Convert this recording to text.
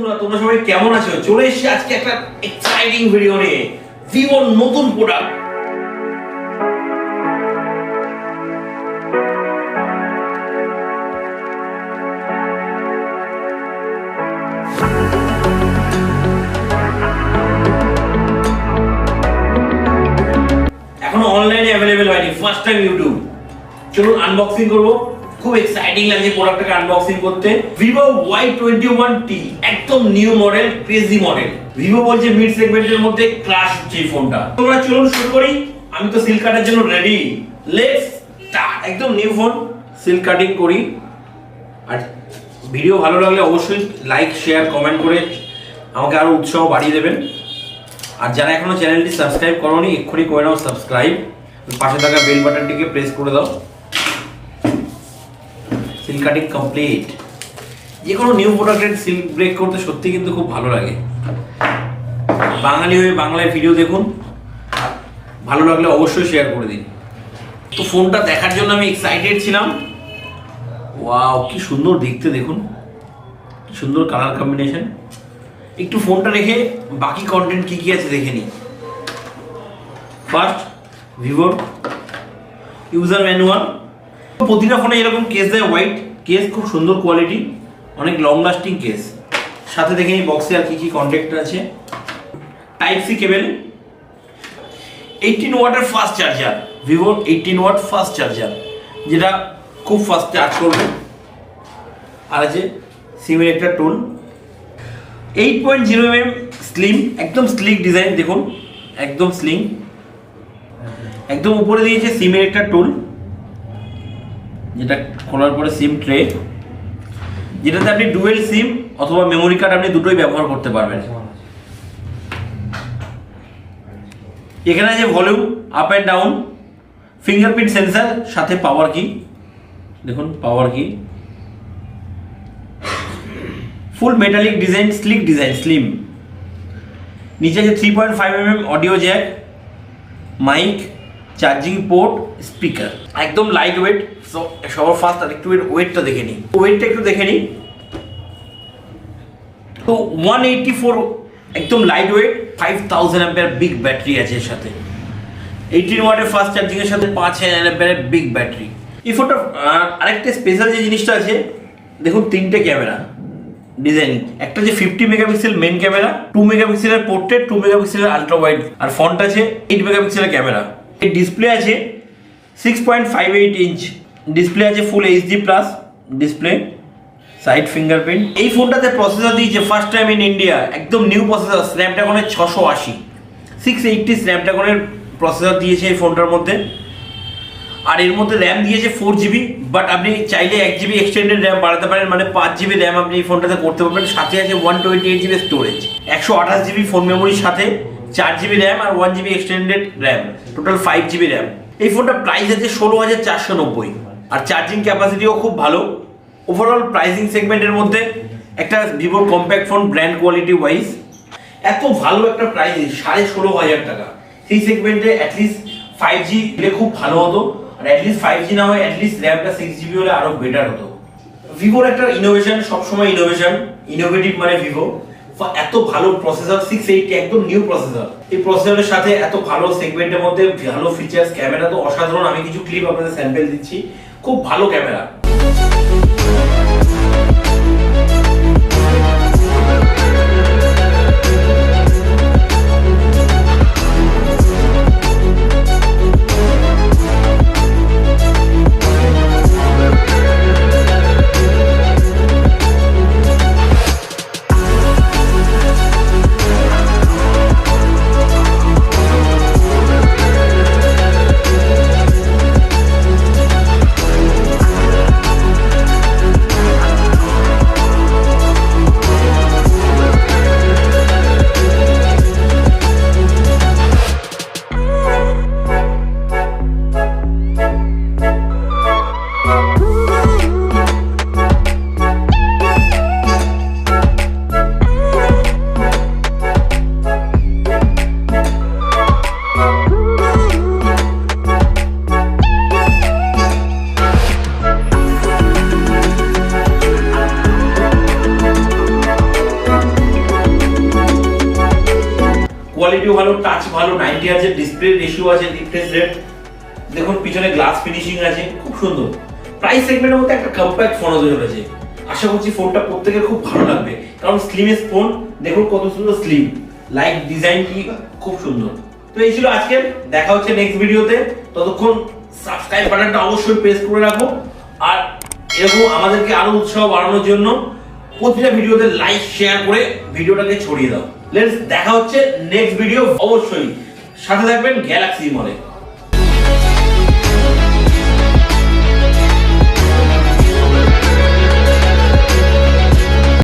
বন্ধুরা, তোমরা সবাই কেমন আছো? চলে এসেছি আজকে একটা এক্সাইটিং ভিডিও নিয়ে, ভিভোর নতুন প্রোডাক্ট। এখনো অনলাইনে অ্যাভেলেবেল হয়নি, ফার্স্ট টাইম ইউটিউব। চলুন আনবক্সিং করবো। খুব এক্সাইটিং লাগছে প্রোডাক্টটাকে আনবক্সিং করতে। ভিভো Y21T, একদম new model, crazy model. Vivo বলছে মিড সেগমেন্টের মধ্যে ক্লাস হচ্ছে এই ফোনটা। তোমরা চলুন শুরু করি। আমি তো সিল কাটার জন্য রেডি। Let's start. একদম নিউ ফোন, সিল কাটিং করি। আর ভিডিও ভালো লাগলে অবশ্যই লাইক, শেয়ার, কমেন্ট করে আমাকে আরো উৎসাহ বাড়িয়ে দেবেন। আর যারা এখনো চ্যানেলটি সাবস্ক্রাইব করোনি, এক্ষুনি করে নাও সাবস্ক্রাইব। পাশে থাকা বেল বাটনটিকে প্রেস করে দাও। Seal cutting complete. যে কোনো নিউ প্রোডাক্টের সিল ব্রেক করতে সত্যি কিন্তু খুব ভালো লাগে। বাঙালি হয়ে বাংলায় ভিডিও দেখুন, ভালো লাগলে অবশ্যই শেয়ার করে দিন। তো ফোনটা দেখার জন্য আমি এক্সাইটেড ছিলাম। ওয়াও, কি সুন্দর দেখতে, দেখুন কি সুন্দর কালার কম্বিনেশন। একটু ফোনটা রেখে বাকি কন্টেন্ট কি কি আছে দেখে নিই। ফার্স্ট, ভিভোর ইউজার ম্যানুয়াল। প্রতিটা ফোনে এরকম কেস দেয়, হোয়াইট কেস, খুব সুন্দর কোয়ালিটি, অনেক লং লাস্টিং কেস। সাথে দেখে নিই বক্সে আর কি কি কন্ট্যাক্ট আছে। টাইপ সি কেবল, 18 ওয়াটের ফাস্ট চার্জার, ভিভোর 18 ওয়াট ফাস্ট চার্জার, যেটা খুব ফাস্ট চার্জ করবে। আর আছে সিমের একটা টুল, 8.0 mm স্লিম, একদম স্লিক ডিজাইন, দেখুন একদম স্লিম। একদম উপরে দিয়েছে সিমের একটা টুল, যেটা খোলার পরে সিম ট্রে, যেটাতে আপনি ডুয়েল সিম অথবা মেমোরি কার্ড আপনি দুটোই ব্যবহার করতে পারবেন। এখানে আছে volume up and down, fingerprint sensor, সাথে পাওয়ার কি, দেখুন power key, full metallic design, sleek design, slim. নিচে আছে 3.5 mm audio jack, mic, charging port, speaker. একদম লাইট ওয়েট। সবার ফার্স্ট আর একটু ওয়েটটা দেখে নিই, ওয়েটটা একটু দেখে নিই। তো 184, একদম light wait, 5000 ampere big battery আছে এর সাথে। 18 ওয়াটের ফাস্ট চার্জিং এর সাথে 5000 অ্যাম্পিয়ারের বিগ ব্যাটারি। এই ফোনটা আরেকটা স্পেশাল যে জিনিসটা আছে, দেখুন তিনটে ক্যামেরা ডিজাইন। একটা যে 50 মেগাপিক্সেল মেন ক্যামেরা, 2 মেগাপিক্সেলের পোর্ট্রেট, 2 মেগাপিক্সেলের আলট্রা ওয়াইড, আর ফ্রন্ট আছে 8 মেগাপিক্সেলের ক্যামেরা। এই ডিসপ্লে আছে 6.58 ইঞ্চ ডিসপ্লে আছে, full HD plus display, side fingerprint. এই ফোনটাতে প্রসেসর দিয়েছে ফার্স্ট টাইম ইন ইন্ডিয়া, একদম নিউ প্রসেসর, স্ন্যাপড্রাগনের 680, 680 স্ন্যাপড্রাগনের প্রসেসর দিয়েছে এই ফোনটার মধ্যে। আর এর মধ্যে র্যাম দিয়েছে 4GB, বাট আপনি চাইলে 1GB এক্সটেন্ডেড র্যাম বাড়াতে পারেন, মানে 5GB র্যাম আপনি এই ফোনটাতে করতে পারবেন। সাথে আছে 128GB স্টোরেজ, 128GB ফোন মেমোরির সাথে 4GB র্যাম আর 1GB extended RAM, total 5GB RAM. এই ফোনটার প্রাইস আছে 16,490, আর চার্জিং ক্যাপাসিটিও খুব ভালো। ওভারঅল প্রাইসিং সেগমেন্টের মধ্যে একটা Vivo compact phone, brand quality wise এত ভালো একটা প্রাইস, 16,500 টাকা। সেই সেগমেন্টে অ্যাটলিস্ট 5G দিলে খুব ভালো হতো, আর অ্যাটলিস্ট 5G না হয় অ্যাটলিস্ট র্যামটা 6GB হলে আরো বেটার হতো। ভিভোর একটা ইনোভেশন, সবসময় ইনোভেশন, ইনোভেটিভ মানে ভিভো। এত ভালো প্রসেসর, 680, একদম নিউ প্রসেসর। এই প্রসেসরের সাথে এত ভালো সেগমেন্টের মধ্যে ভালো ফিচার্স, ক্যামেরা তো অসাধারণ। আমি কিছু ক্লিপ আপনাদের স্যাম্পল দিচ্ছি, খুব ভালো ক্যামেরা। কোয়ালিটিও ভালো, টাচ ভালো, 90 Hz ডিসপ্লে রেশিও আছে, রিফ্রেশ রেট দেখুন, পিছনে গ্লাস ফিনিশিং আছে, খুব সুন্দর। প্রাইস সেগমেন্টের মধ্যে একটা কম্প্যাক্ট ফোন হতে চলেছে। আশা করছি ফোনটা প্রত্যেকের খুব ভালো লাগবে, কারণ স্লিমেস্ট ফোন, দেখুন কত সুন্দর স্লিম, লাইক ডিজাইন কি খুব সুন্দর। তো এই ছিল আজকে, দেখা হচ্ছে নেক্সট ভিডিওতে। ততক্ষণ সাবস্ক্রাইব বাটনটা অবশ্যই প্রেস করে রাখো, আর এরকম আমাদেরকে আরো উৎসাহ বাড়ানোর জন্য প্রতিটা ভিডিওতে লাইক শেয়ার করে ভিডিওটাকে ছড়িয়ে দাও। লেটস দেখা হচ্ছে নেক্সট ভিডিও, অবশ্যই সাথে থাকবেন গ্যালাক্সি মলে।